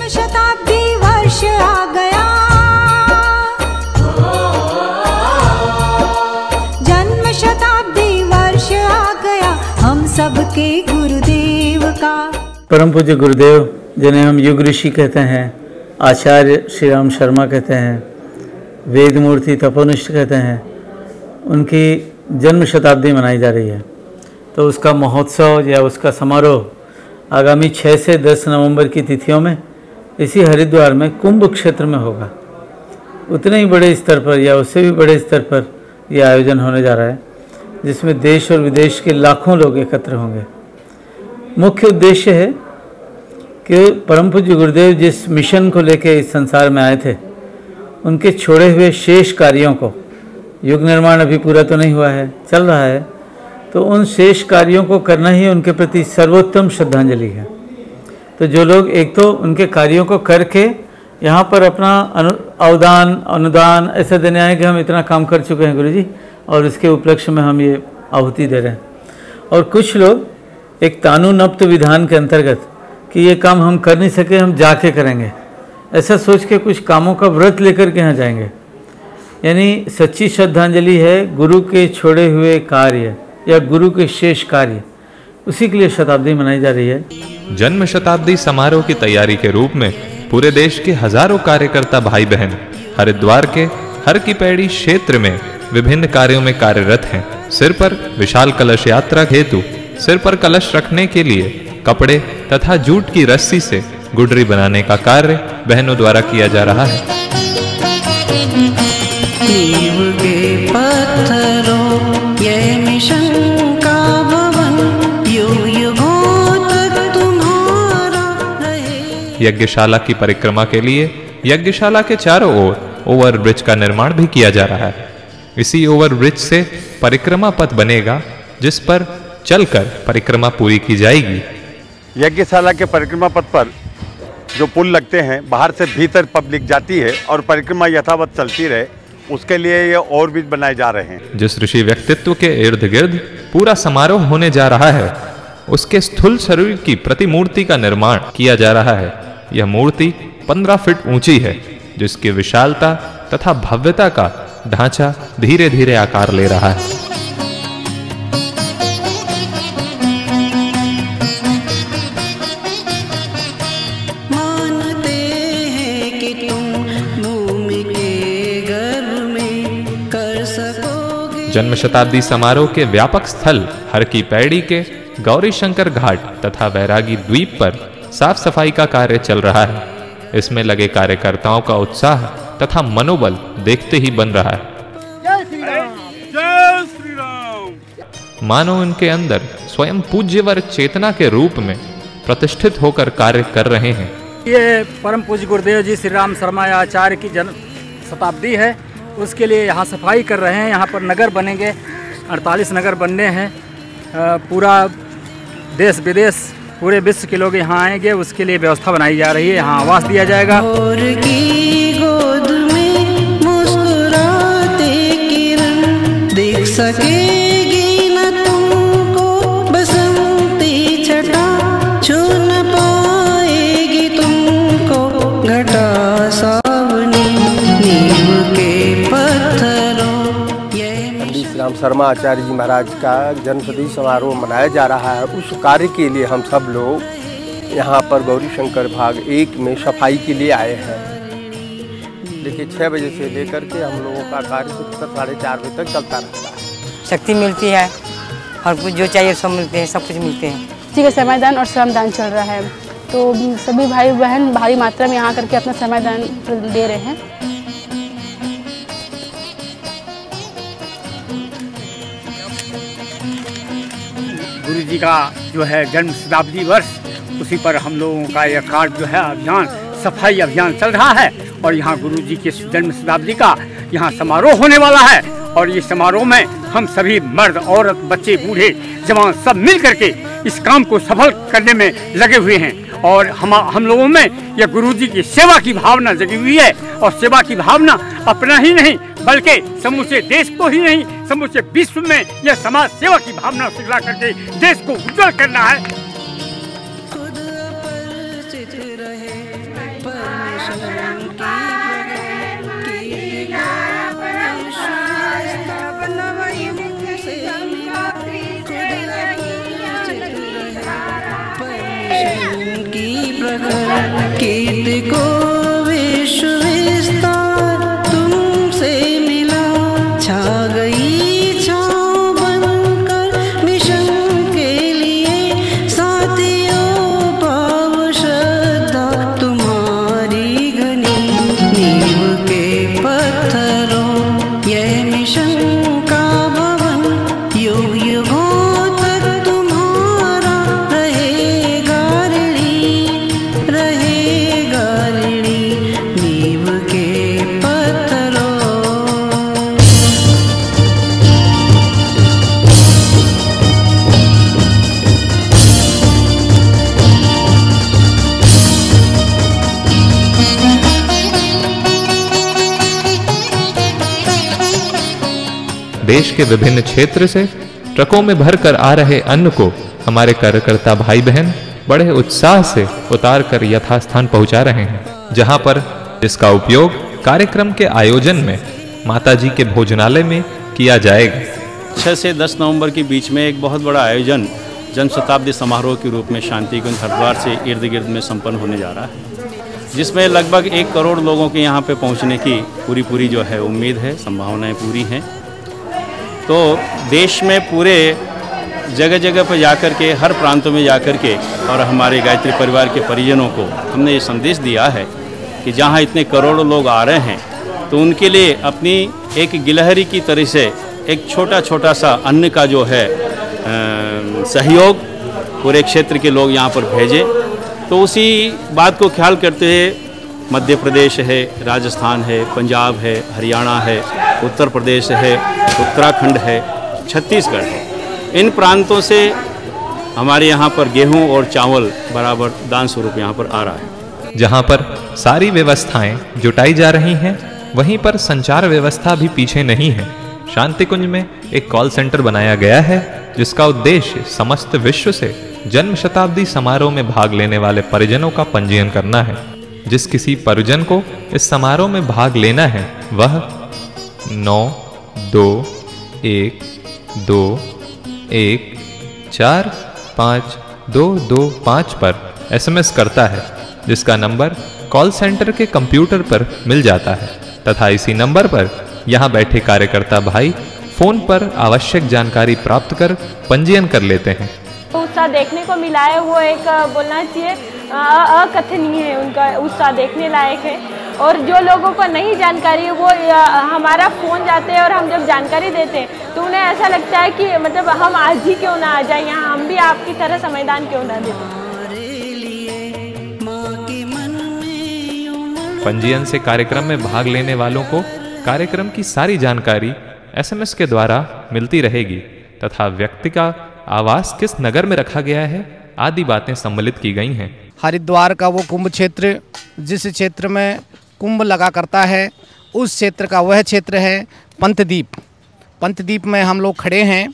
जन्म शताब्दी वर्ष आ गया, जन्म शताब्दी वर्ष आ गया हम सबके गुरुदेव का। परम पूज्य गुरुदेव जिन्हें हम युग ऋषि कहते हैं, आचार्य श्री राम शर्मा कहते हैं, वेद मूर्ति तपोनिष्ठ कहते हैं, उनकी जन्म शताब्दी मनाई जा रही है। तो उसका महोत्सव या उसका समारोह आगामी 6 से 10 नवंबर की तिथियों में इसी हरिद्वार में कुंभ क्षेत्र में होगा। उतने ही बड़े स्तर पर या उससे भी बड़े स्तर पर यह आयोजन होने जा रहा है, जिसमें देश और विदेश के लाखों लोग एकत्र होंगे। मुख्य उद्देश्य है कि परम पूज्य गुरुदेव जिस मिशन को लेकर इस संसार में आए थे, उनके छोड़े हुए शेष कार्यों को, युग निर्माण अभी पूरा तो नहीं हुआ है, चल रहा है, तो उन शेष कार्यों को करना ही उनके प्रति सर्वोत्तम श्रद्धांजलि है। तो जो लोग एक तो उनके कार्यों को करके यहाँ पर अपना अवदान अनुदान ऐसा देने आए कि हम इतना काम कर चुके हैं गुरुजी, और इसके उपलक्ष्य में हम ये आहुति दे रहे हैं। और कुछ लोग एक तानुनप्त विधान के अंतर्गत कि ये काम हम कर नहीं सके, हम जाके करेंगे, ऐसा सोच के कुछ कामों का व्रत लेकर के यहाँ जाएंगे। यानी सच्ची श्रद्धांजलि है गुरु के छोड़े हुए कार्य या गुरु के शेष कार्य, उसी के लिए शताब्दी मनाई जा रही है। जन्म शताब्दी समारोह की तैयारी के रूप में पूरे देश के हजारों कार्यकर्ता भाई बहन हरिद्वार के हर की पैड़ी क्षेत्र में विभिन्न कार्यों में कार्यरत हैं। सिर पर विशाल कलश यात्रा हेतु सिर पर कलश रखने के लिए कपड़े तथा जूट की रस्सी से गुडरी बनाने का कार्य बहनों द्वारा किया जा रहा है। नींव के पत्थरों ये मिशन का भवन, युग युगों तक तुम्हारा रहे। यज्ञशाला की परिक्रमा के लिए यज्ञशाला के चारों ओर ओवरब्रिज का निर्माण भी किया जा रहा है। इसी ओवरब्रिज से परिक्रमा पथ बनेगा, जिस पर चलकर परिक्रमा पूरी की जाएगी। यज्ञशाला के परिक्रमा पथ पर जो पुल लगते हैं, बाहर से भीतर पब्लिक जाती है और परिक्रमा यथावत चलती रहे, उसके लिए ये ओवरब्रिज बनाए जा रहे हैं। जिस ऋषि व्यक्तित्व के इर्द गिर्द पूरा समारोह होने जा रहा है, उसके स्थूल शरीर की प्रतिमूर्ति का निर्माण किया जा रहा है। यह मूर्ति 15 फीट ऊंची है, जिसकी विशालता तथा भव्यता का ढांचा धीरे धीरे आकार ले रहा है। जन्म शताब्दी समारोह के व्यापक स्थल हर की पैड़ी के गौरी शंकर घाट तथा वैरागी द्वीप पर साफ सफाई का कार्य चल रहा है। इसमें लगे कार्यकर्ताओं का उत्साह तथा मनोबल देखते ही बन रहा है। जय श्री राम। मानो उनके अंदर स्वयं पूज्यवर चेतना के रूप में प्रतिष्ठित होकर कार्य कर रहे हैं। ये परम पूज्य गुरुदेव जी श्री राम शर्मा आचार्य की जन्म शताब्दी है, उसके लिए यहाँ सफाई कर रहे हैं। यहाँ पर नगर बनेंगे, 48 नगर बनने हैं। पूरा देश विदेश पूरे विश्व के लोग यहाँ आएंगे, उसके लिए व्यवस्था बनाई जा रही है। यहाँ आवास दिया जाएगा। और की गोद में मुस्कुराते किरण देख सकेगी न तुमको, बसंती छटा छू न पाएगी तुमको, घटा सावनी नींव के पत्थरों। श्री राम शर्मा आचार्य जी महाराज का जन्मशताब्दी समारोह मनाया जा रहा है। उस कार्य के लिए हम सब लोग यहाँ पर गौरी शंकर भाग 1 में सफाई के लिए आए हैं। देखिए 6 बजे से लेकर के हम लोगों का कार्य 4:30 बजे तक चलता रहता है। शक्ति मिलती है और कुछ जो चाहिए सब मिलते हैं, सब कुछ मिलते हैं। ठीक है, समयदान और श्रमदान चल रहा है, तो सभी भाई बहन भारी मात्रा में यहाँ करके अपना समयदान दे रहे हैं। गुरु जी का जो है जन्म शताब्दी वर्ष, उसी पर हम लोगों का यह कार्य जो है अभियान, सफाई अभियान चल रहा है। और यहाँ गुरु जी के जन्म शताब्दी का यहाँ समारोह होने वाला है। और ये समारोह में हम सभी मर्द औरत बच्चे बूढ़े जवान सब मिल करके इस काम को सफल करने में लगे हुए हैं। और हम लोगों में यह गुरु जी की सेवा की भावना जगी हुई है। और सेवा की भावना अपना ही नहीं बल्कि समूचे देश को ही नहीं, समूचे विश्व में यह समाज सेवा की भावना सिखला करके देश को उज्जवल करना है। प्रखर कीर्ति को विश्व विस्तार तुमसे मिला। छा गई छाँव बनकर मिशन के लिए साथियों पाव श्रद्धा तुम्हारी घनी। नींव के पत्थरों यह मिशन का भवन युग युगों तक तुम्हारा रहेगा ऋणी नींव के पत्थरों। देश के विभिन्न क्षेत्र से ट्रकों में भरकर आ रहे अन्न को हमारे कार्यकर्ता भाई बहन बड़े उत्साह से उतार कर यथास्थान पहुंचा रहे हैं, जहां पर इसका उपयोग कार्यक्रम के आयोजन में माताजी के भोजनालय में किया जाएगा। 6 से 10 नवंबर के बीच में एक बहुत बड़ा आयोजन जन्म शताब्दी समारोह के रूप में शांति कुंज हरिद्वार से इर्द गिर्द में संपन्न होने जा रहा है, जिसमें लगभग 1 करोड़ लोगों के यहाँ पे पहुँचने की पूरी जो है उम्मीद है, संभावनाएं पूरी हैं। तो देश में पूरे जगह जगह पर जाकर के, हर प्रांतों में जाकर के और हमारे गायत्री परिवार के परिजनों को हमने ये संदेश दिया है कि जहाँ इतने करोड़ों लोग आ रहे हैं तो उनके लिए अपनी एक गिलहरी की तरह से एक छोटा सा अन्न का जो है सहयोग पूरे क्षेत्र के लोग यहाँ पर भेजें। तो उसी बात को ख्याल करते हुए मध्य प्रदेश है, राजस्थान है, पंजाब है, हरियाणा है, उत्तर प्रदेश है, उत्तराखंड है, छत्तीसगढ़ है, इन प्रांतों से हमारे यहाँ पर गेहूं और चावल बराबर दान स्वरूप यहाँ पर आ रहा है। जहाँ पर सारी व्यवस्थाएं जुटाई जा रही हैं, वहीं पर संचार व्यवस्था भी पीछे नहीं है। शांति कुंज में एक कॉल सेंटर बनाया गया है, जिसका उद्देश्य समस्त विश्व से जन्म शताब्दी समारोह में भाग लेने वाले परिजनों का पंजीयन करना है। जिस किसी परिजन को इस समारोह में भाग लेना है वह 922141452225 पर SMS करता है, जिसका नंबर कॉल सेंटर के कंप्यूटर पर मिल जाता है तथा इसी नंबर पर यहाँ बैठे कार्यकर्ता भाई फोन पर आवश्यक जानकारी प्राप्त कर पंजीयन कर लेते हैं। उत्साह देखने को मिला है वो एक बोलना चाहिए अकथनीय है, उनका उत्साह देखने लायक है। और जो लोगों को नहीं जानकारी है वो हमारा फ़ोन जाते हैं और हम जब जानकारी देते हैं तो उन्हें ऐसा लगता है कि मतलब हम आज ही क्यों ना आ जाए यहाँ, हम भी आपकी तरह समयदान क्यों ना दें। पंजीयन से कार्यक्रम में भाग लेने वालों को कार्यक्रम की सारी जानकारी SMS के द्वारा मिलती रहेगी तथा व्यक्ति का आवास किस नगर में रखा गया है आदि बातें सम्मिलित की गई हैं। हरिद्वार का वो कुंभ क्षेत्र, जिस क्षेत्र में कुंभ लगा करता है, उस क्षेत्र का वह क्षेत्र है पंतद्वीप। पंतद्वीप में हम लोग खड़े हैं।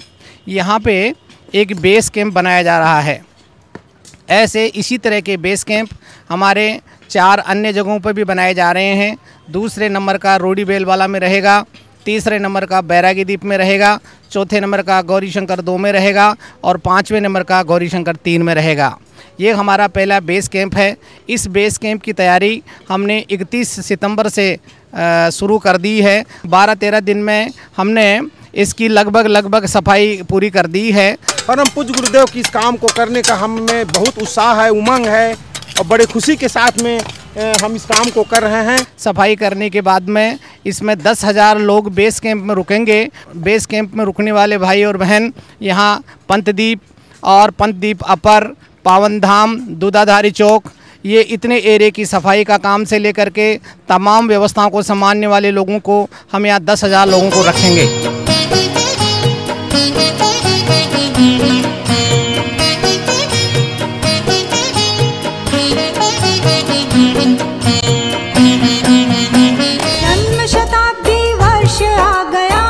यहाँ पे एक बेस कैंप बनाया जा रहा है। ऐसे इसी तरह के बेस कैंप हमारे 4 अन्य जगहों पर भी बनाए जा रहे हैं। दूसरे नंबर का रोडी बेलवाला में रहेगा, तीसरे नंबर का बैरागी द्वीप में रहेगा, चौथे नंबर का गौरी शंकर 2 में रहेगा और 5वें नंबर का गौरी शंकर 3 में रहेगा। ये हमारा पहला बेस कैंप है। इस बेस कैंप की तैयारी हमने 31 सितंबर से शुरू कर दी है। 12-13 दिन में हमने इसकी लगभग सफाई पूरी कर दी है। परम पूज्य गुरुदेव की इस काम को करने का हमें बहुत उत्साह है, उमंग है और बड़े खुशी के साथ में हम इस काम को कर रहे हैं। सफाई करने के बाद में इसमें 10,000 लोग बेस कैंप में रुकेंगे। बेस कैंप में रुकने वाले भाई और बहन यहाँ पंतद्वीप और पंतद्वीप अपर, पावन धाम, दूधाधारी चौक, ये इतने एरिया की सफाई का काम से लेकर के तमाम व्यवस्थाओं को संभालने वाले लोगों को हम यहाँ 10,000 लोगों को रखेंगे। जन्म शताब्दी वर्ष आ गया,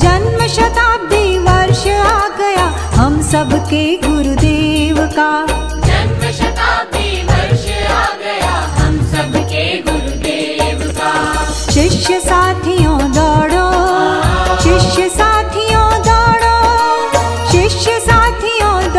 जन्म शताब्दी वर्ष आ गया हम सबके गुरुदेव का। जन्म शताब्दी वर्ष आ गया हम सबके गुरुदेव का। शिष्य साथियों दौड़ो, शिष्य साथियों दौड़ो, शिष्य साथियों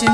बीच